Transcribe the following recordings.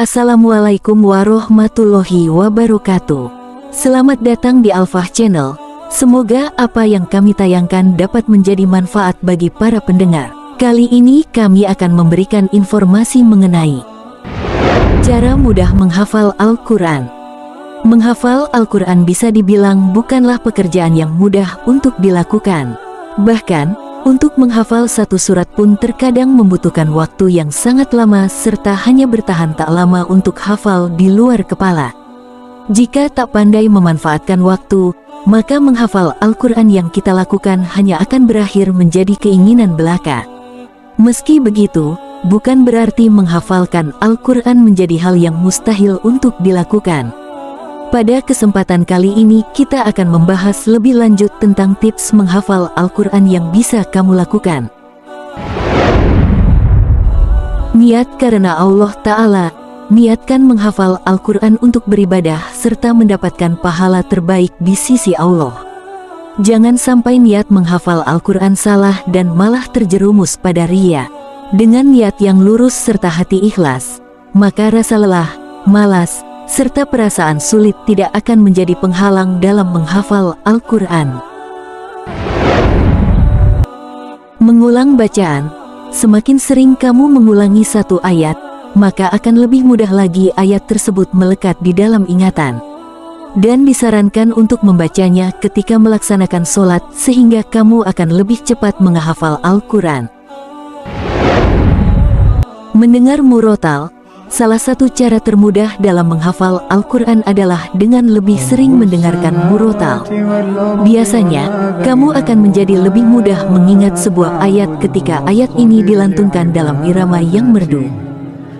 Assalamualaikum warahmatullahi wabarakatuh. Selamat datang di Alfah Channel. Semoga apa yang kami tayangkan dapat menjadi manfaat bagi para pendengar. Kali ini kami akan memberikan informasi mengenai cara mudah menghafal Al-Quran. Menghafal Al-Quran bisa dibilang bukanlah pekerjaan yang mudah untuk dilakukan. Bahkan, untuk menghafal satu surat pun terkadang membutuhkan waktu yang sangat lama serta hanya bertahan tak lama untuk hafal di luar kepala. Jika tak pandai memanfaatkan waktu, maka menghafal Al-Quran yang kita lakukan hanya akan berakhir menjadi keinginan belaka. Meski begitu, bukan berarti menghafalkan Al-Quran menjadi hal yang mustahil untuk dilakukan. Pada kesempatan kali ini kita akan membahas lebih lanjut tentang tips menghafal Al-Quran yang bisa kamu lakukan. Niat karena Allah Ta'ala. Niatkan menghafal Al-Quran untuk beribadah serta mendapatkan pahala terbaik di sisi Allah. Jangan sampai niat menghafal Al-Quran salah dan malah terjerumus pada riya. Dengan niat yang lurus serta hati ikhlas, maka rasa lelah, malas, serta perasaan sulit tidak akan menjadi penghalang dalam menghafal Al-Quran. Mengulang bacaan. Semakin sering kamu mengulangi satu ayat, maka akan lebih mudah lagi ayat tersebut melekat di dalam ingatan. Dan disarankan untuk membacanya ketika melaksanakan sholat sehingga kamu akan lebih cepat menghafal Al-Quran. Mendengar murotal. Salah satu cara termudah dalam menghafal Al-Quran adalah dengan lebih sering mendengarkan murotal. Biasanya, kamu akan menjadi lebih mudah mengingat sebuah ayat ketika ayat ini dilantunkan dalam irama yang merdu,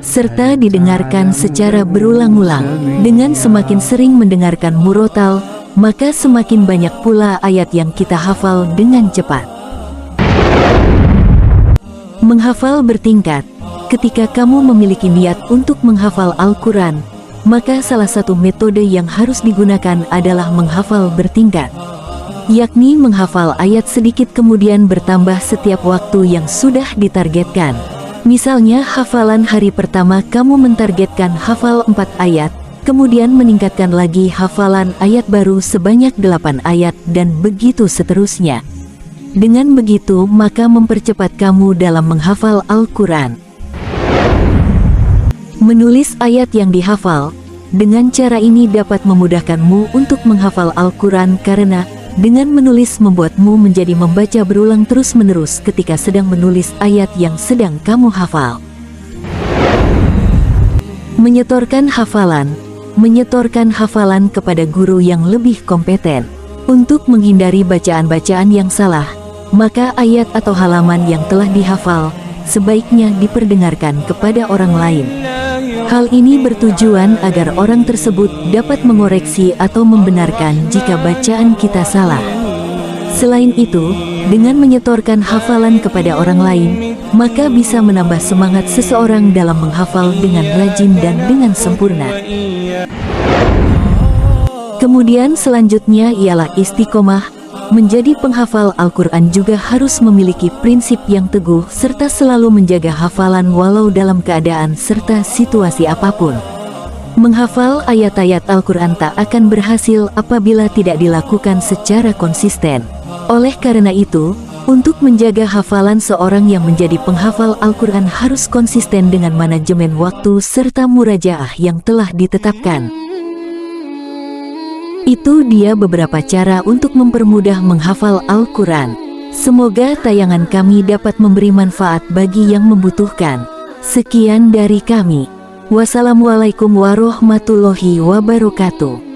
serta didengarkan secara berulang-ulang. Dengan semakin sering mendengarkan murotal, maka semakin banyak pula ayat yang kita hafal dengan cepat. Menghafal bertingkat. Ketika kamu memiliki niat untuk menghafal Al-Quran, maka salah satu metode yang harus digunakan adalah menghafal bertingkat, yakni menghafal ayat sedikit kemudian bertambah setiap waktu yang sudah ditargetkan. Misalnya hafalan hari pertama kamu mentargetkan hafal 4 ayat, kemudian meningkatkan lagi hafalan ayat baru sebanyak 8 ayat dan begitu seterusnya. Dengan begitu maka mempercepat kamu dalam menghafal Al-Quran. Menulis ayat yang dihafal. Dengan cara ini dapat memudahkanmu untuk menghafal Al-Quran karena dengan menulis membuatmu menjadi membaca berulang terus-menerus ketika sedang menulis ayat yang sedang kamu hafal. Menyetorkan hafalan. Menyetorkan hafalan kepada guru yang lebih kompeten. Untuk menghindari bacaan-bacaan yang salah, maka ayat atau halaman yang telah dihafal sebaiknya diperdengarkan kepada orang lain. Hal ini bertujuan agar orang tersebut dapat mengoreksi atau membenarkan jika bacaan kita salah. Selain itu, dengan menyetorkan hafalan kepada orang lain, maka bisa menambah semangat seseorang dalam menghafal dengan rajin dan dengan sempurna. Kemudian selanjutnya ialah istiqomah. Menjadi penghafal Al-Quran juga harus memiliki prinsip yang teguh serta selalu menjaga hafalan walau dalam keadaan serta situasi apapun. Menghafal ayat-ayat Al-Quran tak akan berhasil apabila tidak dilakukan secara konsisten. Oleh karena itu, untuk menjaga hafalan seorang yang menjadi penghafal Al-Quran harus konsisten dengan manajemen waktu serta murajaah yang telah ditetapkan. Itu dia beberapa cara untuk mempermudah menghafal Al-Quran. Semoga tayangan kami dapat memberi manfaat bagi yang membutuhkan. Sekian dari kami. Wassalamualaikum warahmatullahi wabarakatuh.